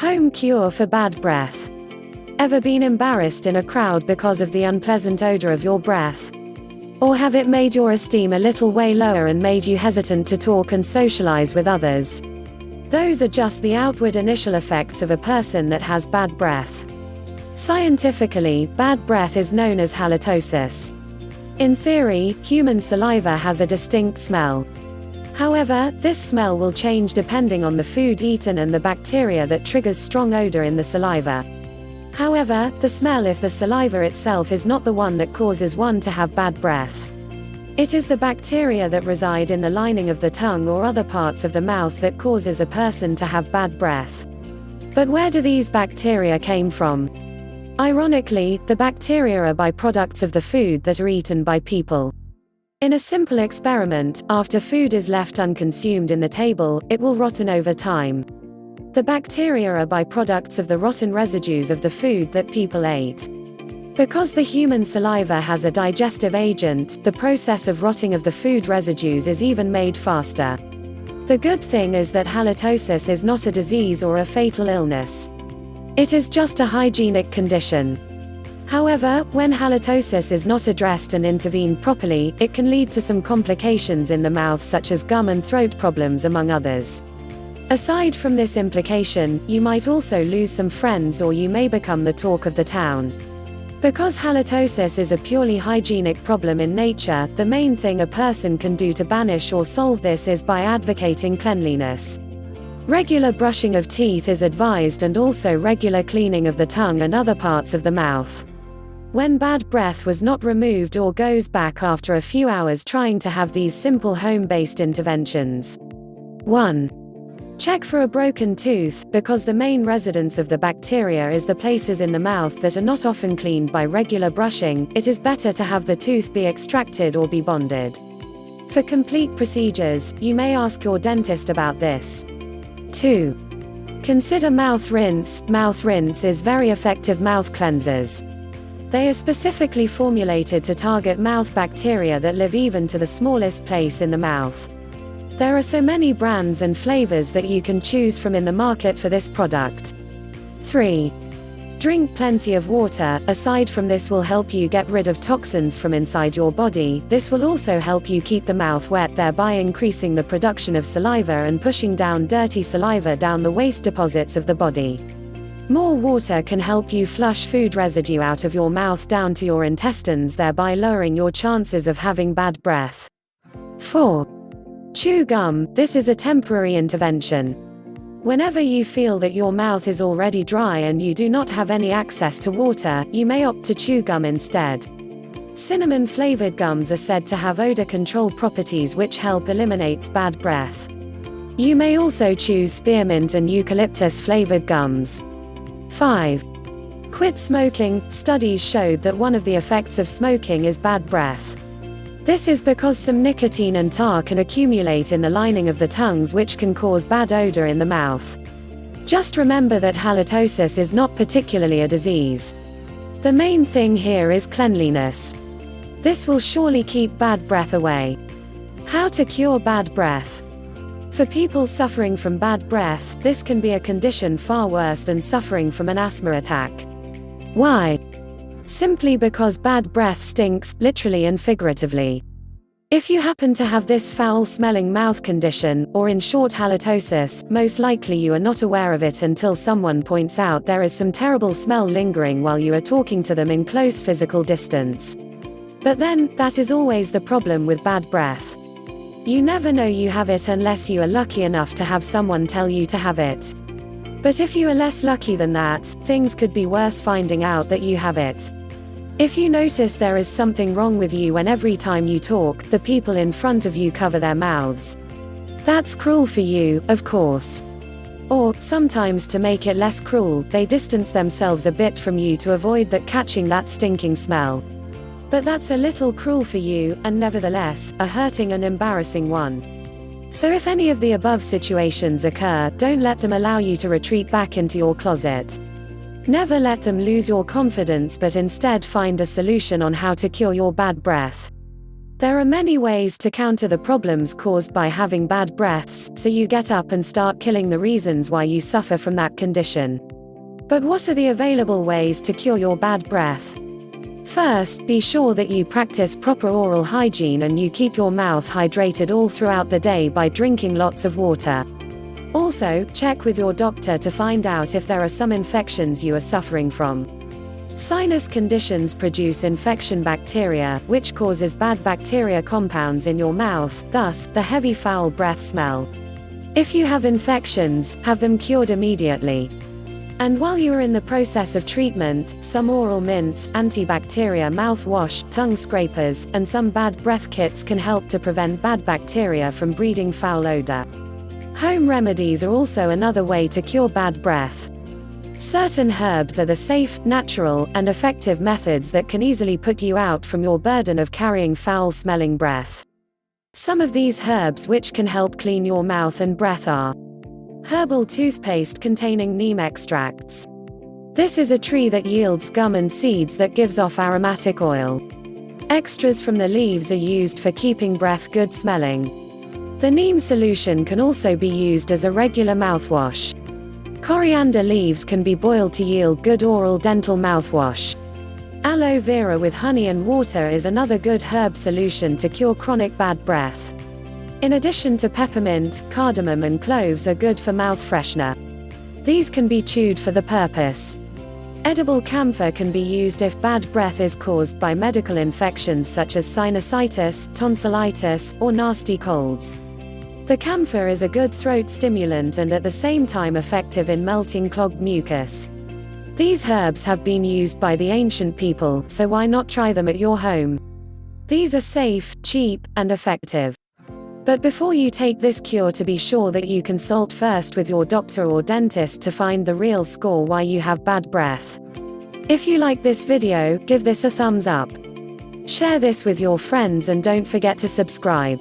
Home cure for bad breath. Ever been embarrassed in a crowd because of the unpleasant odor of your breath? Or have it made your esteem a little way lower and made you hesitant to talk and socialize with others? Those are just the outward initial effects of a person that has bad breath. Scientifically, bad breath is known as halitosis. In theory, human saliva has a distinct smell. However, this smell will change depending on the food eaten and the bacteria that triggers strong odor in the saliva. However, the smell if the saliva itself is not the one that causes one to have bad breath. It is the bacteria that reside in the lining of the tongue or other parts of the mouth that causes a person to have bad breath. But where do these bacteria came from? Ironically, the bacteria are byproducts of the food that are eaten by people. In a simple experiment, after food is left unconsumed in the table, it will rotten over time. The bacteria are byproducts of the rotten residues of the food that people ate. Because the human saliva has a digestive agent, the process of rotting of the food residues is even made faster. The good thing is that halitosis is not a disease or a fatal illness. It is just a hygienic condition. However, when halitosis is not addressed and intervened properly, it can lead to some complications in the mouth such as gum and throat problems among others. Aside from this implication, you might also lose some friends or you may become the talk of the town. Because halitosis is a purely hygienic problem in nature, the main thing a person can do to banish or solve this is by advocating cleanliness. Regular brushing of teeth is advised and also regular cleaning of the tongue and other parts of the mouth. When bad breath was not removed or goes back after a few hours, trying to have these simple home-based interventions. 1. Check for a broken tooth, because the main residence of the bacteria is the places in the mouth that are not often cleaned by regular brushing. It is better to have the tooth be extracted or be bonded. For complete procedures, you may ask your dentist about this. 2. Consider mouth rinse. Mouth rinse is very effective mouth cleansers. They are specifically formulated to target mouth bacteria that live even to the smallest place in the mouth. There are so many brands and flavors that you can choose from in the market for this product. 3. Drink plenty of water. Aside from this will help you get rid of toxins from inside your body, this will also help you keep the mouth wet, thereby increasing the production of saliva and pushing down dirty saliva down the waste deposits of the body. More water can help you flush food residue out of your mouth down to your intestines, thereby lowering your chances of having bad breath. 4. Chew gum. This is a temporary intervention. Whenever you feel that your mouth is already dry and you do not have any access to water, you may opt to chew gum instead. Cinnamon-flavored gums are said to have odor control properties which help eliminate bad breath. You may also choose spearmint and eucalyptus-flavored gums. 5. Quit smoking. Studies showed that one of the effects of smoking is bad breath. This is because some nicotine and tar can accumulate in the lining of the tongues, which can cause bad odor in the mouth. Just remember that halitosis is not particularly a disease. The main thing here is cleanliness. This will surely keep bad breath away. How to cure bad breath? For people suffering from bad breath, this can be a condition far worse than suffering from an asthma attack. Why? Simply because bad breath stinks, literally and figuratively. If you happen to have this foul-smelling mouth condition, or in short halitosis, most likely you are not aware of it until someone points out there is some terrible smell lingering while you are talking to them in close physical distance. But then, that is always the problem with bad breath. You never know you have it unless you are lucky enough to have someone tell you to have it. But if you are less lucky than that, things could be worse finding out that you have it. If you notice there is something wrong with you when every time you talk, the people in front of you cover their mouths. That's cruel for you, of course. Or, sometimes to make it less cruel, they distance themselves a bit from you to avoid that catching that stinking smell. But that's a little cruel for you, and nevertheless, a hurting and embarrassing one. So if any of the above situations occur, don't let them allow you to retreat back into your closet. Never let them lose your confidence, but instead find a solution on how to cure your bad breath. There are many ways to counter the problems caused by having bad breaths, so you get up and start killing the reasons why you suffer from that condition. But what are the available ways to cure your bad breath? First, be sure that you practice proper oral hygiene and you keep your mouth hydrated all throughout the day by drinking lots of water. Also, check with your doctor to find out if there are some infections you are suffering from. Sinus conditions produce infection bacteria, which causes bad bacteria compounds in your mouth, thus, the heavy foul breath smell. If you have infections, have them cured immediately. And while you are in the process of treatment, some oral mints, antibacteria mouthwash, tongue scrapers, and some bad breath kits can help to prevent bad bacteria from breeding foul odor. Home remedies are also another way to cure bad breath. Certain herbs are the safe, natural, and effective methods that can easily put you out from your burden of carrying foul-smelling breath. Some of these herbs which can help clean your mouth and breath are herbal toothpaste containing neem extracts. This is a tree that yields gum and seeds that gives off aromatic oil. Extras from the leaves are used for keeping breath good smelling. The neem solution can also be used as a regular mouthwash. Coriander leaves can be boiled to yield good oral dental mouthwash. Aloe vera with honey and water is another good herb solution to cure chronic bad breath. In addition to peppermint, cardamom and cloves are good for mouth freshener. These can be chewed for the purpose. Edible camphor can be used if bad breath is caused by medical infections such as sinusitis, tonsillitis, or nasty colds. The camphor is a good throat stimulant and at the same time effective in melting clogged mucus. These herbs have been used by the ancient people, so why not try them at your home? These are safe, cheap, and effective. But before you take this cure, to be sure that you consult first with your doctor or dentist to find the real score why you have bad breath. If you like this video, give this a thumbs up. Share this with your friends and don't forget to subscribe.